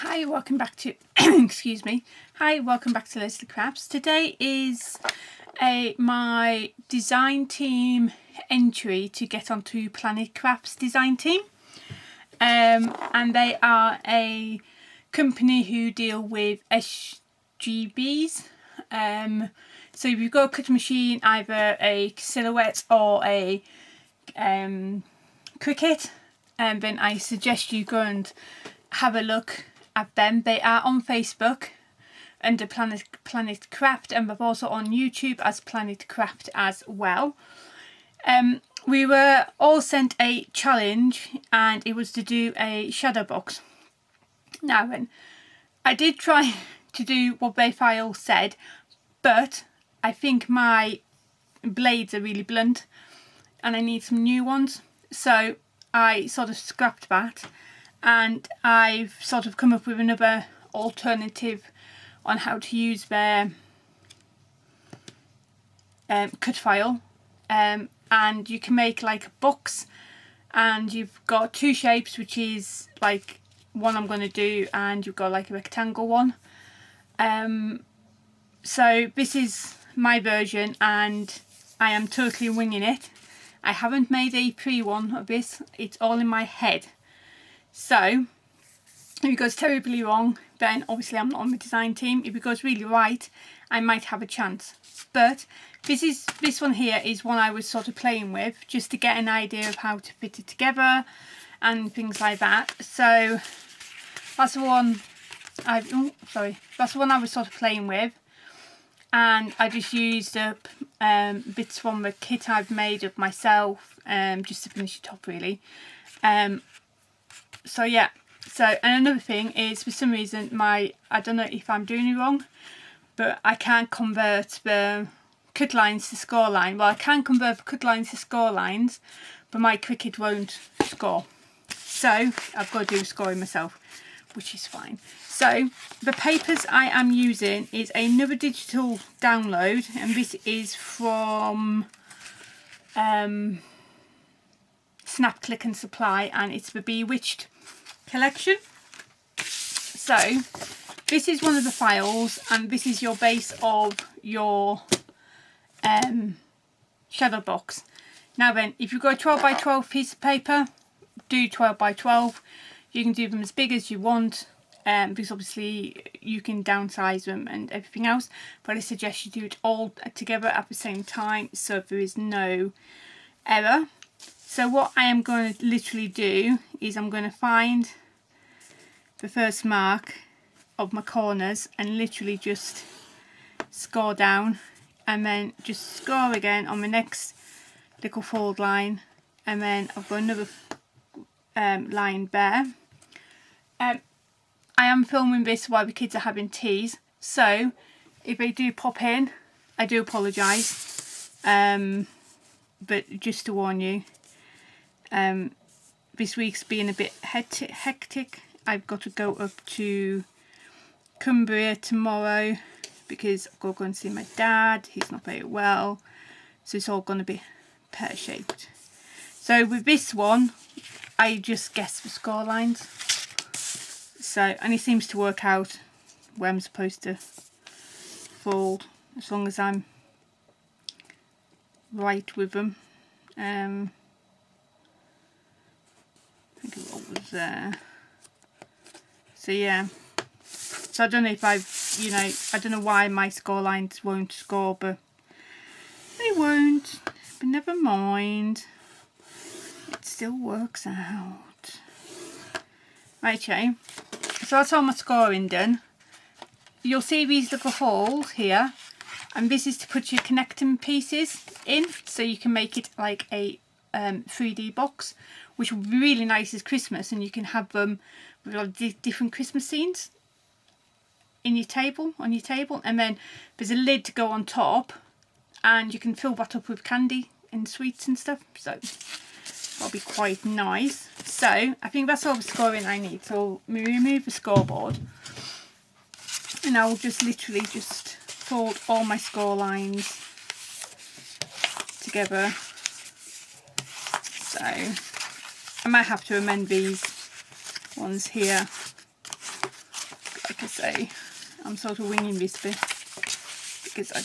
Hi, welcome back to excuse me. Hi, welcome back to plannercrafts. Today is my design team entry to get onto plannercrafts design team. And they are a company who deal with SGBs. So if you've got a cutting machine, either a silhouette or a Cricut, then I suggest you go and have a look at them. They are on Facebook under plannercrafts, and they're also on YouTube as plannercrafts as well. We were all sent a challenge, and it was to do a shadow box. Now then, I did try to do what their file said, but I think my blades are really blunt and I need some new ones, so I sort of scrapped that, and I've sort of come up with another alternative on how to use their cut file, and you can make like a box, and you've got two shapes, which is like one I'm going to do, and you've got like a rectangle one. So this is my version and I am totally winging it. I haven't made a pre-one of this, it's all in my head. So if it goes terribly wrong, then obviously I'm not on the design team. If it goes really right, I might have a chance. But this one here is one I was sort of playing with, just to get an idea of how to fit it together and things like that. So that's the one that's the one I was sort of playing with, and I just used up bits from the kit I've made of myself, just to finish it off really. So yeah, and another thing is, for some reason I don't know if I'm doing it wrong, but I can't convert the cut lines to score line. Well, I can convert the cut lines to score lines, but my Cricut won't score. So I've got to do scoring myself, which is fine. So the papers I am using is another digital download, and this is from Snap, Click and Supply, and it's the Bewitched collection. So this is one of the files, and this is your base of your shadow box. Now then, if you've got a 12 by 12 piece of paper, do 12 by 12. You can do them as big as you want, because obviously you can downsize them and everything else, but I suggest you do it all together at the same time so there is no error. So what I am going to literally do is I'm going to find the first mark of my corners and literally just score down, and then just score again on the next little fold line, and then I've got another line there. I am filming this while the kids are having teas, so if they do pop in, I do apologise, but just to warn you, this week's been a bit hectic. I've got to go up to Cumbria tomorrow because I've got to go and see my dad. He's not very well, so it's all going to be pear-shaped. So with this one, I just guess the score lines. So, and it seems to work out where I'm supposed to fold, as long as I'm right with them. I think what was there. So yeah. So I don't know if I don't know why my score lines won't score, but they won't. But never mind. It still works out. Right, okay. So that's all my scoring done. You'll see these little holes here, and this is to put your connecting pieces in, so you can make it like a 3D box, which will be really nice as Christmas, and you can have them with like different Christmas scenes in your table, on your table, and then there's a lid to go on top, and you can fill that up with candy and sweets and stuff, so that'll be quite nice. So I think that's all the scoring I need. So we remove the scoreboard, and I'll just literally just fold all my score lines together. So I might have to amend these ones here like I say, I'm sort of winging this bit because I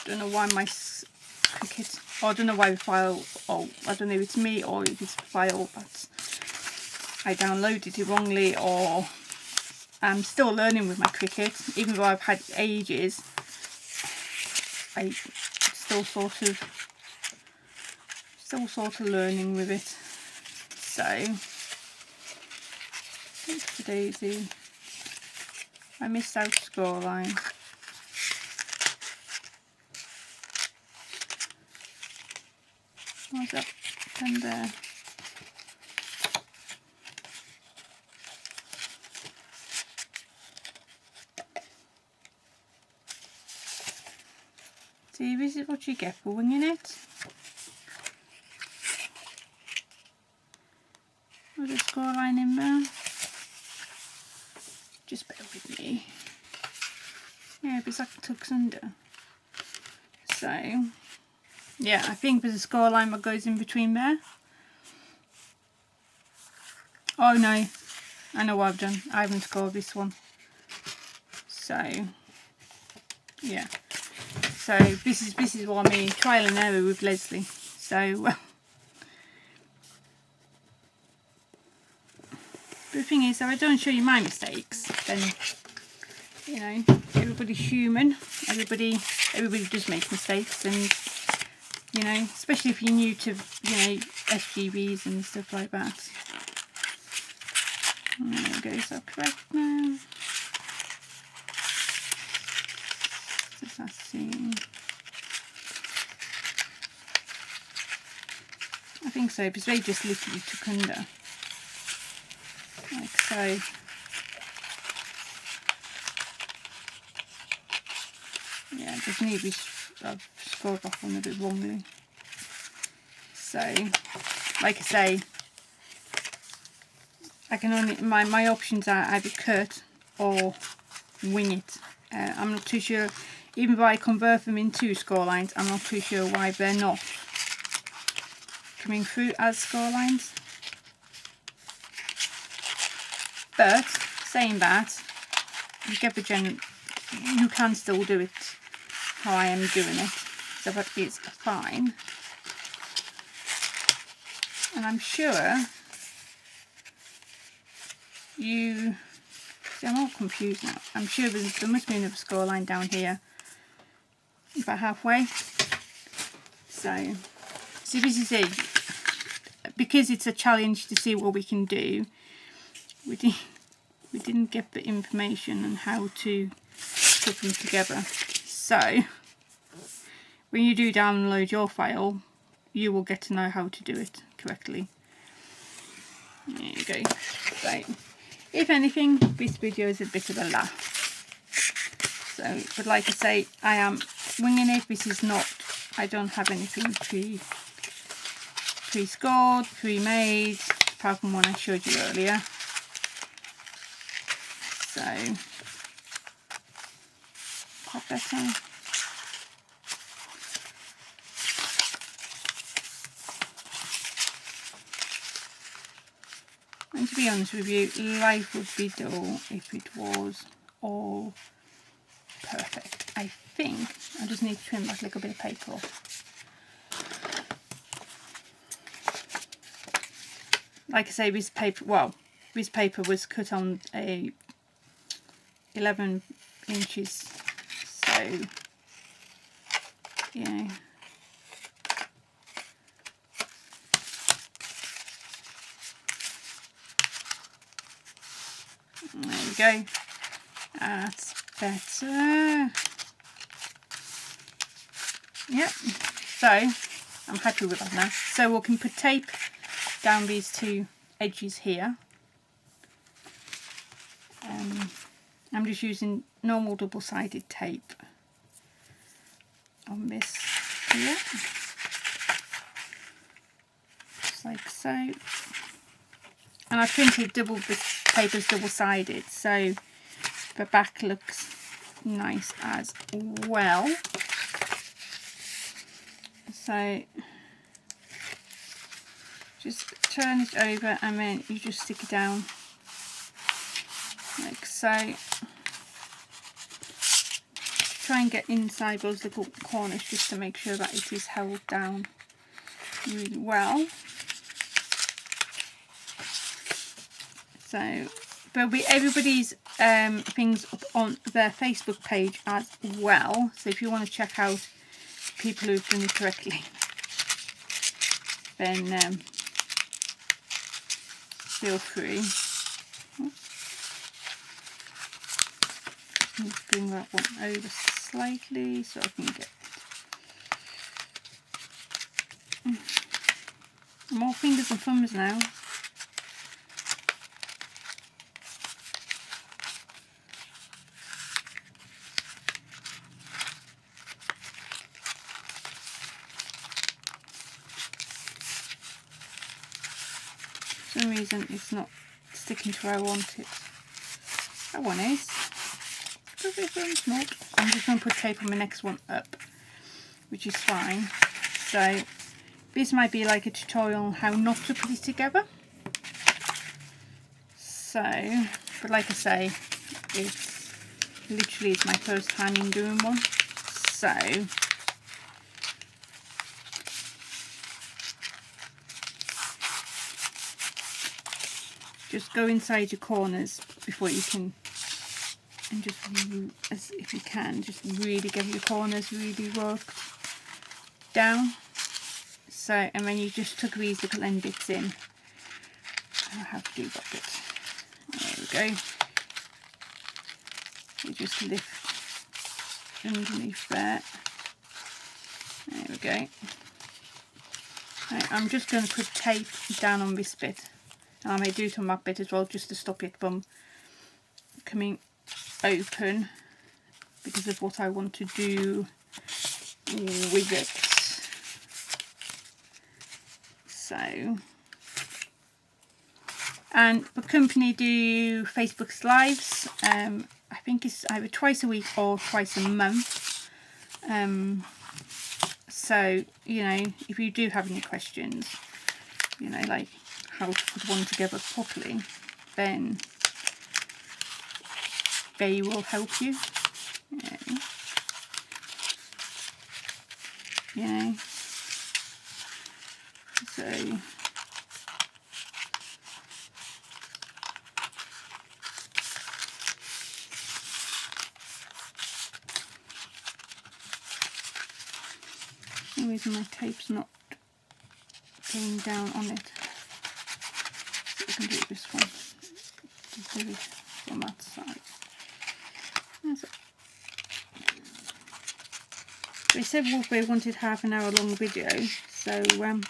don't know why my Cricut, or I don't know why the file, or I don't know if it's me or if it's the file that I downloaded it wrongly, or I'm still learning with my Cricut. Even though I've had ages, I still sort of learning with it. So Daisy, I missed out scoreline. What's that pen there? See, this is what you get for winging it. With a scoreline in there. Just bear with me. Yeah, because that tucks under. So, yeah, I think there's a scoreline that goes in between there. Oh no, I know what I've done. I haven't scored this one. So, yeah. So this is what I mean, trial and error with Leslie. So, but the thing is, if I don't show you my mistakes, then, you know, everybody's human. Everybody does make mistakes, and, you know, especially if you're new to, you know, SGBs and stuff like that. There we go, is that correct now? Does that seem... I think so, because they just literally took under. Like so. Yeah, just maybe I've scored off one a bit wrongly. So, like I say, I can only, my options are either cut or wing it. I'm not too sure, even though I convert them into score lines, I'm not too sure why they're not coming through as score lines. But saying that, you get the general, you can still do it how I am doing it, so that is fine. And I'm sure you see, I'm all confused now. I'm sure there must be another score line down here about halfway. So this is it, because it's a challenge to see what we can do. We didn't get the information on how to put them together. So when you do download your file, you will get to know how to do it correctly. There you go. So if anything, this video is a bit of a laugh. So, but like I say, I am winging it. This is not, I don't have anything pre-scored, pre-made, apart from one I showed you earlier. So, pop that on. And to be honest with you, life would be dull if it was all perfect. I think I just need to trim that little bit of paper off. Like I say, this paper, this paper was cut on a 11 inches, so yeah. There we go. That's better. Yep. So I'm happy with that now. So we can put tape down these two edges here. I'm just using normal double-sided tape on this here, just like so. And I printed this paper's double-sided, so the back looks nice as well. So just turn it over and then you just stick it down like so. Try and get inside those little corners just to make sure that it is held down really well. So there'll be everybody's things up on their Facebook page as well, so if you want to check out people who've done it correctly, then feel free. Let's bring that one over slightly so I can get more fingers and thumbs now. For some reason it's not sticking to where I want it. That one is. I'm just going to put tape on the next one up, which is fine. So this might be like a tutorial on how not to put it together. So, but like I say, it's literally it's my first time in doing one. So just go inside your corners before you can, and just as if you can, just really get your corners really worked down. So, and then you just tuck these little end bits in. I have to do that bit. There we go. You just lift underneath there. There we go. Right, I'm just going to put tape down on this bit. And I may do it on that bit as well, just to stop it from coming open because of what I want to do with it. So, and the company do Facebook Lives. I think it's either twice a week or twice a month. So, you know, if you do have any questions, you know, like how to put one together properly, then they will help you. You know, so for some reason my tape's not going down on it. So I can do this one. Just do it from that side. They said they wanted half an hour long video, so there'll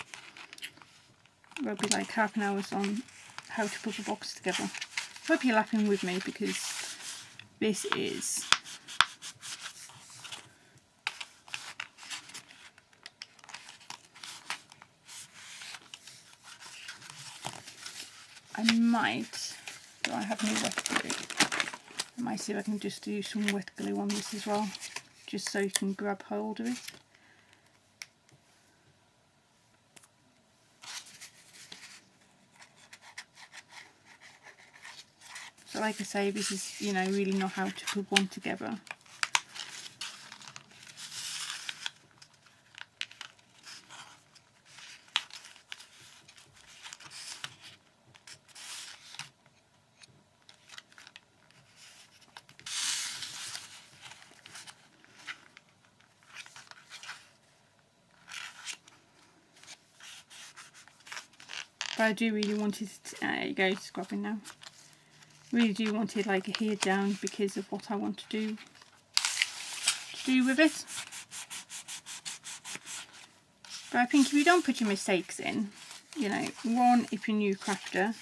be like half an hour on how to put the box together. Hope you're laughing with me because this is I have no wet glue. I might see if I can just do some wet glue on this as well, just so you can grab hold of it. So like I say, this is, you know, really not how to put one together. But I do really want it, there you go, scrubbing now. Really do want it like here down because of what I want to do with it. But I think if you don't put your mistakes in, you know, one, if you're a new crafter,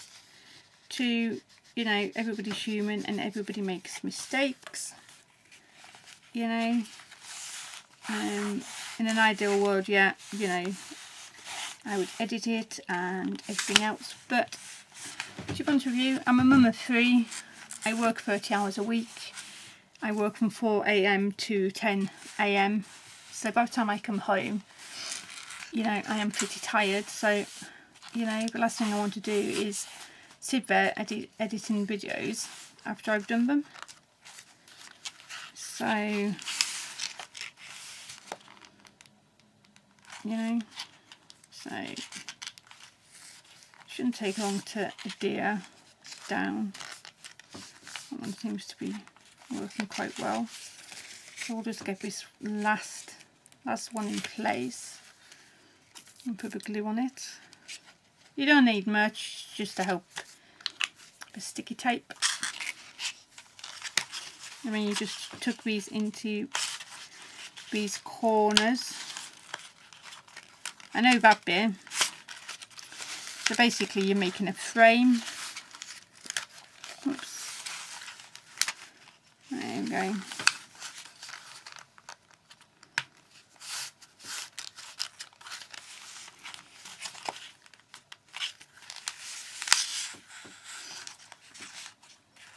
two, you know, everybody's human and everybody makes mistakes, you know. In an ideal world, yeah, you know, I would edit it and everything else, but to be honest with you, I'm a mum of 3. I work 30 hours a week. I work from 4 AM to 10 AM. So by the time I come home, you know, I am pretty tired. So, you know, the last thing I want to do is sit there editing videos after I've done them. So, you know, so shouldn't take long to adhere down. That one seems to be working quite well. So we'll just get this last one in place and put the glue on it. You don't need much, just to help the sticky tape. And then you just tuck these into these corners. I know that bit. So basically you're making a frame. Oops. There we go.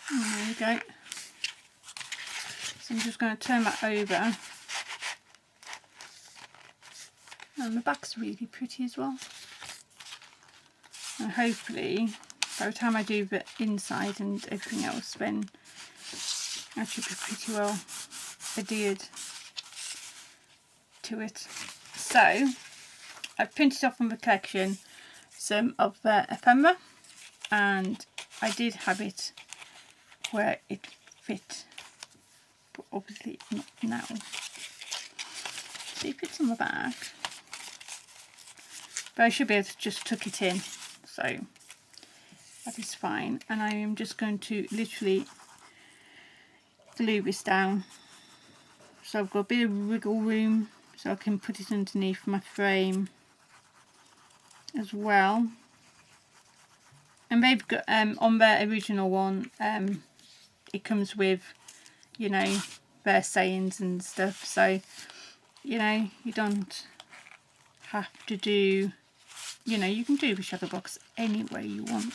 There we go. So I'm just going to turn that over. And the back's really pretty as well. And hopefully, by the time I do the inside and everything else, then that should be pretty well adhered to it. So, I've printed off from the collection some of the ephemera, and I did have it where it fit, but obviously not now. So it fits on the back, but I should be able to just tuck it in, so that is fine. And I am just going to literally glue this down, so I've got a bit of wiggle room so I can put it underneath my frame as well. And they've got on their original one, it comes with, you know, their sayings and stuff, so you know, you don't have to do, you know, you can do the shadow box any way you want,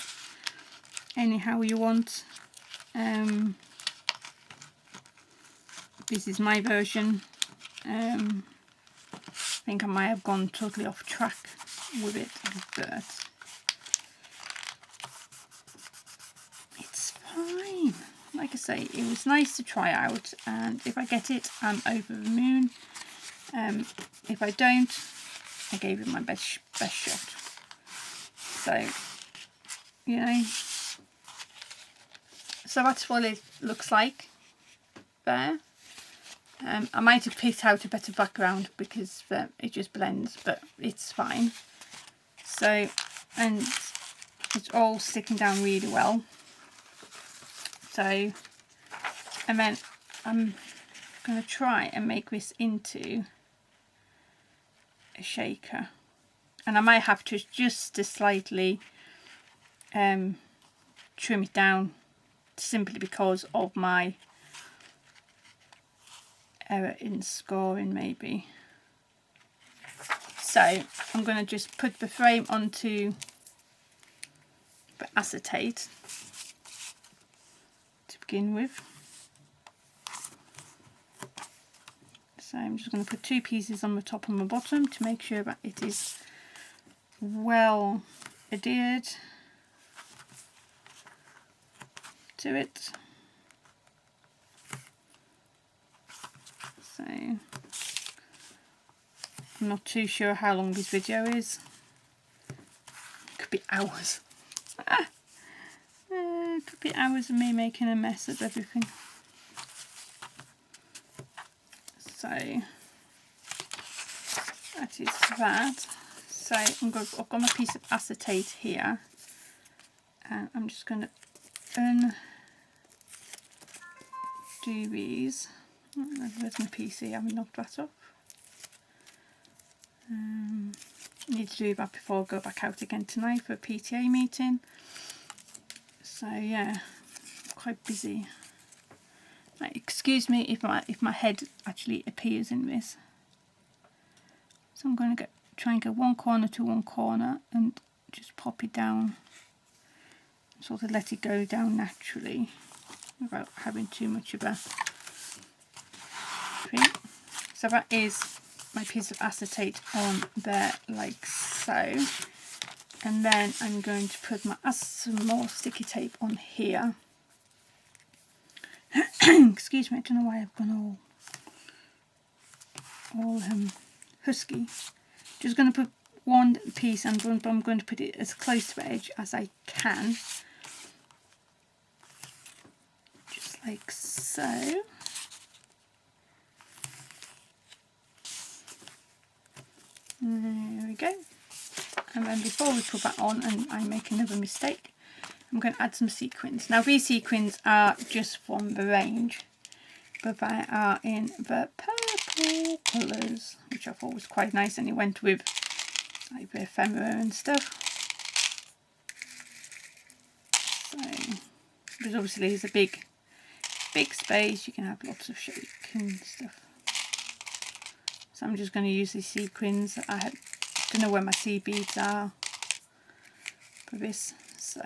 anyhow you want. This is my version. I think I might have gone totally off track with it, but it's fine. Like I say, it was nice to try out, and if I get it, I'm over the moon. If I don't, I gave it my best shot. So, you know, so that's what it looks like there. I might have picked out a better background because it just blends, but it's fine. So, and it's all sticking down really well. So, and then I'm going to try and make this into a shaker, and I might have to just to slightly trim it down, simply because of my error in scoring maybe. So I'm going to just put the frame onto the acetate to begin with. So I'm just going to put 2 pieces on the top and the bottom to make sure that it is well adhered to it. So I'm not too sure how long this video is. It could be hours. It could be hours of me making a mess of everything. So that is that. So I've got my piece of acetate here, and I'm just going to undo these. Where's my PC? I haven't knocked that off. I need to do that before I go back out again tonight for a PTA meeting. So yeah, I'm quite busy. Like, excuse me if my head actually appears in this. So I'm going to try and go one corner to one corner and just pop it down, sort of let it go down naturally without having too much of a thing. So that is my piece of acetate on there, like so. And then I'm going to put some more sticky tape on here. Excuse me, I don't know why I've gone all husky. Just going to put one piece and I'm going to put it as close to the edge as I can. Just like so. There we go. And then before we put that on and I make another mistake, I'm going to add some sequins. Now these sequins are just from the range, but they are in the purple colours, which I thought was quite nice, and it went with like the ephemera and stuff. So, because obviously there's a big space, you can have lots of shape and stuff. So I'm just going to use these sequins. I don't know where my seed beads are for this, so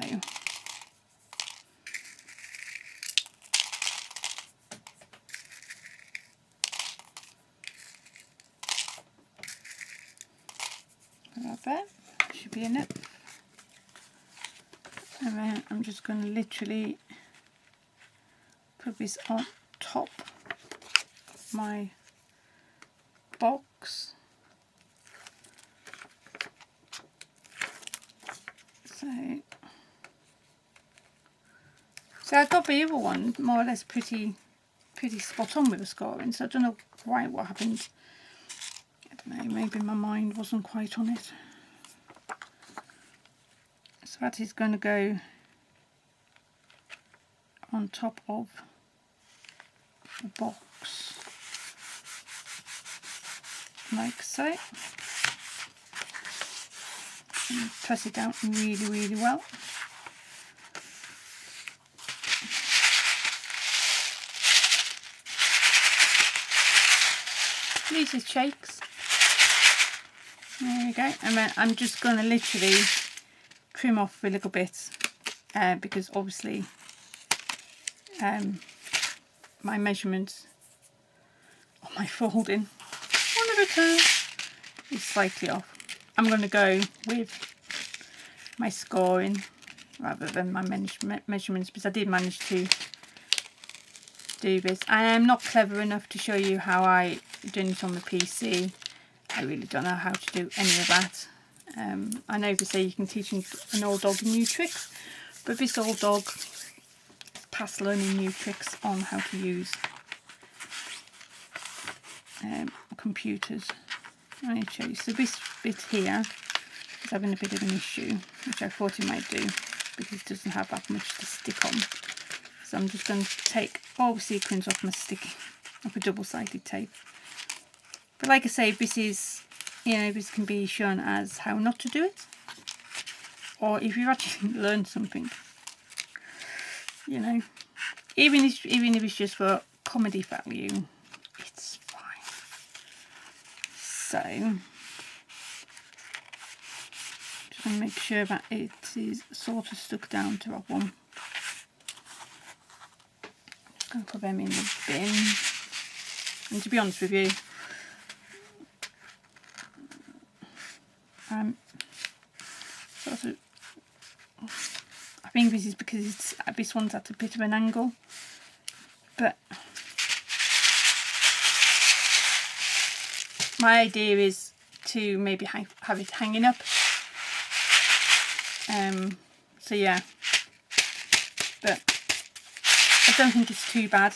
right there, should be enough. And then I'm just going to literally put this on top of my box. So I got the other one more or less pretty spot on with the scoring, so I don't know quite what happened. I don't know, maybe my mind wasn't quite on it. So that is going to go on top of the box, like so. And press it down really well. These are shakes. There we go. And then I'm just going to literally trim off a little bit because obviously my measurements on my folding on the return is slightly off. I'm going to go with my scoring rather than my measurements, because I did manage to do this. I am not clever enough to show you how I done it on the PC. I really don't know how to do any of that. I know they say you can teach an old dog new tricks, but this old dog past learning new tricks on how to use computers. I need to show you. So this bit here is having a bit of an issue, which I thought it might do because it doesn't have that much to stick on. So I'm just going to take all the sequins off my sticky, off a double-sided tape. But like I say, this is, you know, this can be shown as how not to do it, or if you actually learned something, you know, even if it's just for comedy value, it's fine. So just going to make sure that it is sort of stuck down to that one. Just going to put them in the bin. And to be honest with you, sort of, I think this is because this one's at a bit of an angle, but my idea is to maybe have it hanging up. So yeah, but I don't think it's too bad.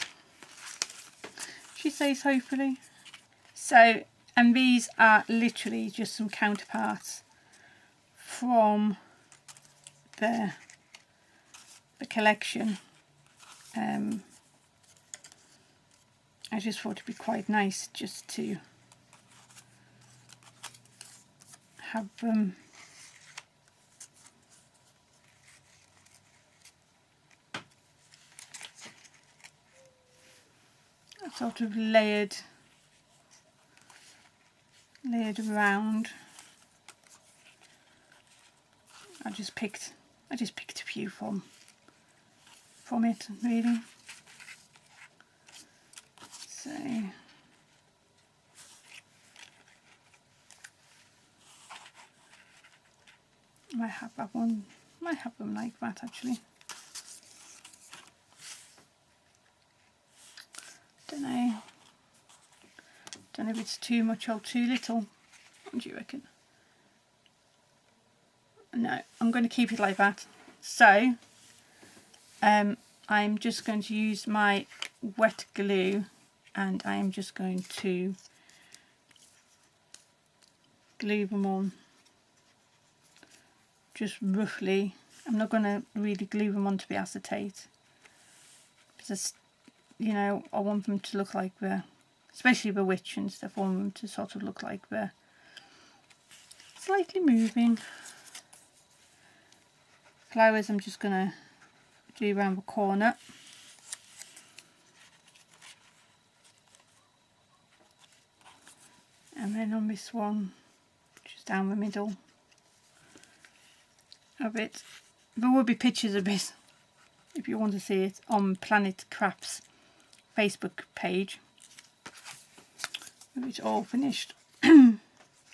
She says hopefully. So, and these are literally just some counterparts from the collection. I just thought it'd be quite nice just to have them sort of layered around. I just picked a few from it, really. So Might have that one, might have them like that actually. Don't know if it's too much or too little. What do you reckon? No, I'm going to keep it like that. So I'm just going to use my wet glue and I am just going to glue them on just roughly. I'm not going to really glue them onto the acetate because, you know, I want them to look like the, especially the witch and stuff, I want them to sort of look like they're slightly moving. Flowers I'm just going to do around the corner. And then on this one, just down the middle of it. There will be pictures of this, if you want to see it, on plannercrafts Facebook page. It's all finished in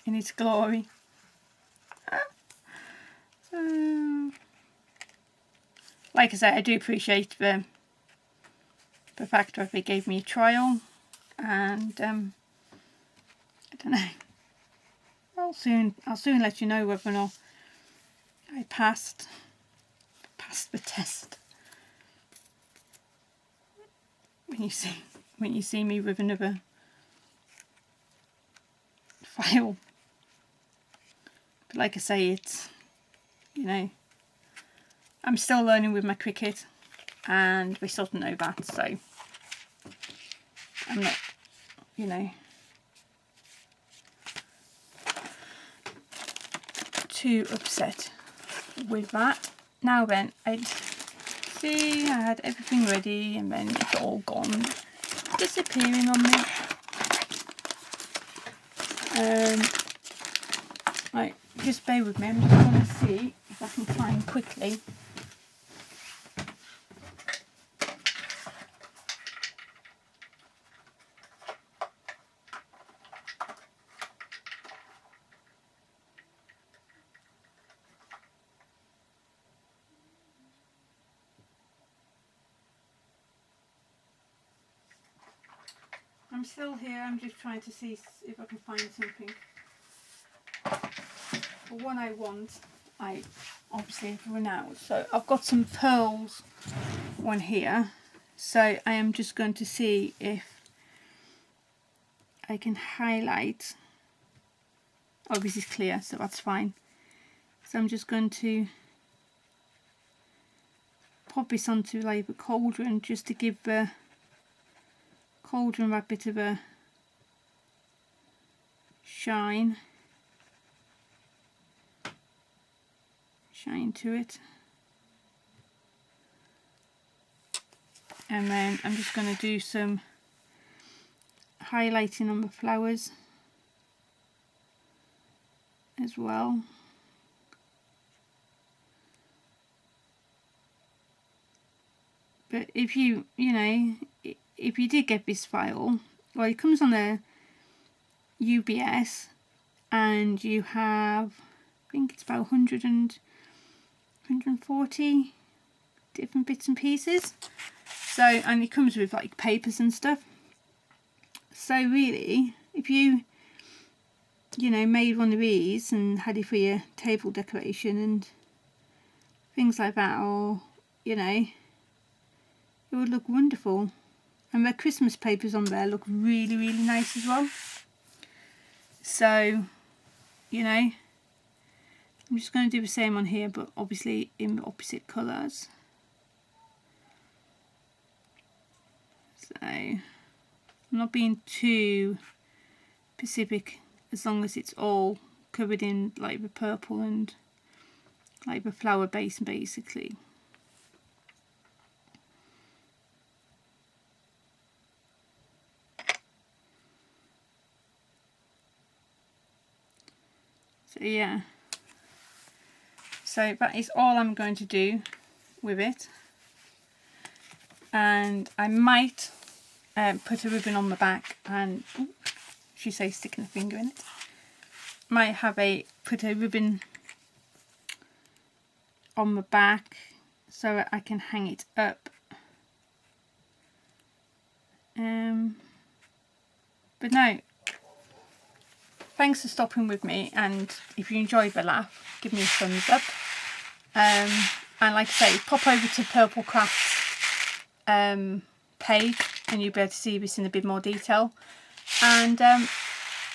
its glory. So, like I said, I do appreciate the fact that they gave me a trial, and I don't know. I'll soon let you know whether or not I passed the test. When you see me with another file. But like I say, it's, you know, I'm still learning with my Cricut, and we sort of know that, so I'm not, you know, too upset with that. Now then, I had everything ready and then it's all gone, disappearing on me. Right, just bear with me, I'm just going to see if I can find quickly. I'm still here, I'm just trying to see if I can find something. The one I want, I obviously have run out. So I've got some pearls one here. So I am just going to see if I can highlight. Oh, this is clear, so that's fine. So I'm just going to pop this onto like the cauldron just to give the cauldron a bit of a shine to it. And then I'm just going to do some highlighting on the flowers as well. But if you know, if you did get this file, well, it comes on a UBS and you have, I think it's about 140 different bits and pieces. So, and it comes with like papers and stuff. So really, if you know, made one of these and had it for your table decoration and things like that, or, you know, it would look wonderful. And the Christmas papers on there look really, really nice as well. So, you know, I'm just going to do the same on here, but obviously in the opposite colours. So, I'm not being too specific, as long as it's all covered in like the purple and like the flower base basically. So yeah, so that is all I'm going to do with it, and I might put a ribbon on the back, and she says sticking a finger in it, might have put a ribbon on the back so I can hang it up. But no, thanks for stopping with me, and if you enjoyed the laugh, give me a thumbs up. And like I say, pop over to Purple Crafts page and you'll be able to see this in a bit more detail. And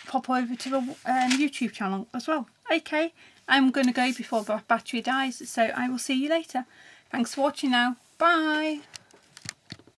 pop over to the YouTube channel as well. Okay, I'm going to go before the battery dies, so I will see you later. Thanks for watching now. Bye.